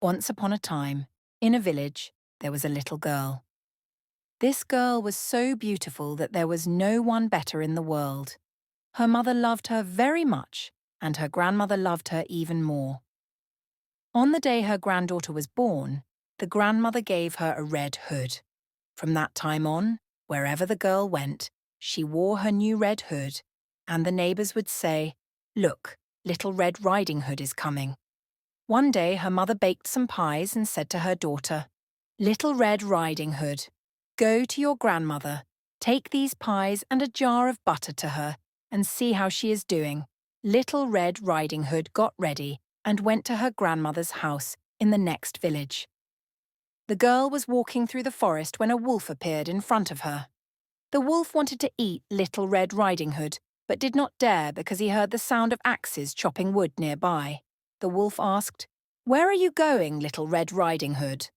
Once upon a time, in a village, there was a little girl. This girl was so beautiful that there was no one better in the world. Her mother loved her very much, and her grandmother loved her even more. On the day her granddaughter was born, the grandmother gave her a red hood. From that time on, wherever the girl went, she wore her new red hood, and the neighbours would say, "Look, little Red Riding Hood is coming." One day her mother baked some pies and said to her daughter, "Little Red Riding Hood, go to your grandmother, take these pies and a jar of butter to her, and see how she is doing." Little Red Riding Hood got ready and went to her grandmother's house in the next village. The girl was walking through the forest when a wolf appeared in front of her. The wolf wanted to eat Little Red Riding Hood, but did not dare because he heard the sound of axes chopping wood nearby. The wolf asked, "Where are you going, Little Red Riding Hood?"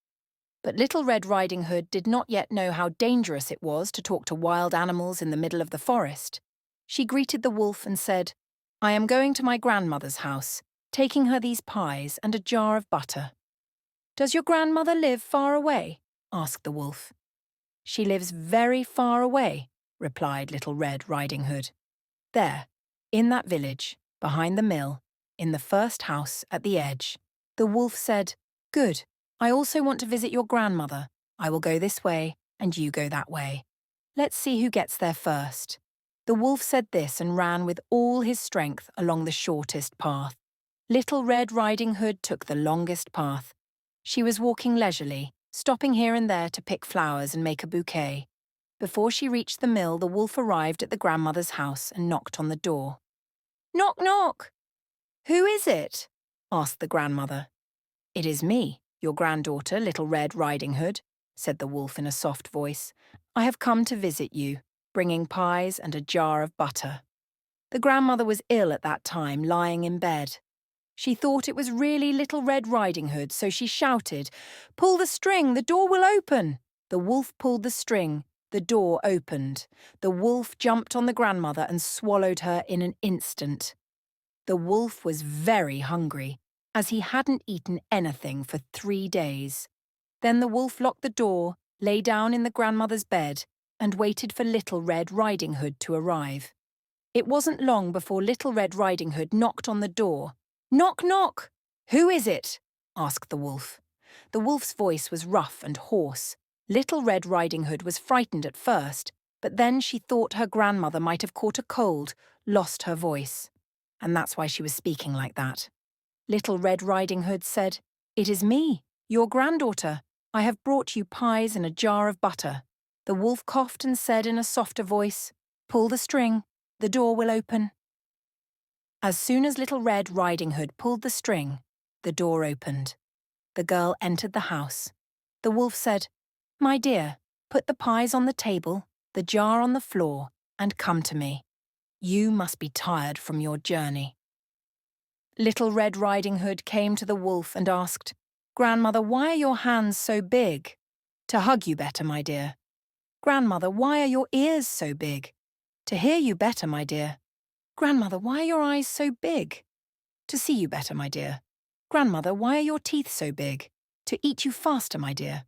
But Little Red Riding Hood did not yet know how dangerous it was to talk to wild animals in the middle of the forest. She greeted the wolf and said, "I am going to my grandmother's house, taking her these pies and a jar of butter." "Does your grandmother live far away?" asked the wolf. "She lives very far away," replied Little Red Riding Hood. "There, in that village, behind the mill, in the first house at the edge." The wolf said, "Good. I also want to visit your grandmother. I will go this way, and you go that way. Let's see who gets there first." The wolf said this and ran with all his strength along the shortest path. Little Red Riding Hood took the longest path. She was walking leisurely, stopping here and there to pick flowers and make a bouquet. Before she reached the mill, the wolf arrived at the grandmother's house and knocked on the door. "Knock, knock!" "Who is it?" asked the grandmother. "It is me, your granddaughter, Little Red Riding Hood," said the wolf in a soft voice. "I have come to visit you, bringing pies and a jar of butter." The grandmother was ill at that time, lying in bed. She thought it was really Little Red Riding Hood, so she shouted, "Pull the string, the door will open." The wolf pulled the string. The door opened. The wolf jumped on the grandmother and swallowed her in an instant. The wolf was very hungry, as he hadn't eaten anything for 3 days. Then the wolf locked the door, lay down in the grandmother's bed, and waited for Little Red Riding Hood to arrive. It wasn't long before Little Red Riding Hood knocked on the door. "Knock, knock!" "Who is it?" asked the wolf. The wolf's voice was rough and hoarse. Little Red Riding Hood was frightened at first, but then she thought her grandmother might have caught a cold, lost her voice. And that's why she was speaking like that. Little Red Riding Hood said, "It is me, your granddaughter. I have brought you pies and a jar of butter." The wolf coughed and said in a softer voice, "Pull the string, the door will open." As soon as Little Red Riding Hood pulled the string, the door opened. The girl entered the house. The wolf said, "My dear, put the pies on the table, the jar on the floor, and come to me. You must be tired from your journey." Little Red Riding Hood came to the wolf and asked, "Grandmother, why are your hands so big?" "To hug you better, my dear." "Grandmother, why are your ears so big?" "To hear you better, my dear." "Grandmother, why are your eyes so big?" "To see you better, my dear." "Grandmother, why are your teeth so big?" "To eat you faster, my dear."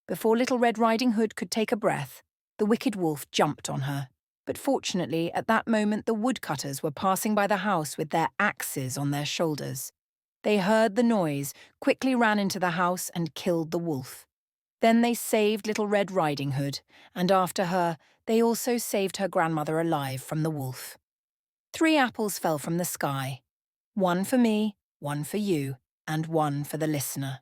Before Little Red Riding Hood could take a breath, the wicked wolf jumped on her. But fortunately, at that moment the woodcutters were passing by the house with their axes on their shoulders. They heard the noise, quickly ran into the house and killed the wolf. Then they saved Little Red Riding Hood, and after her, they also saved her grandmother alive from the wolf. 3 apples fell from the sky. 1 for me, 1 for you, and 1 for the listener.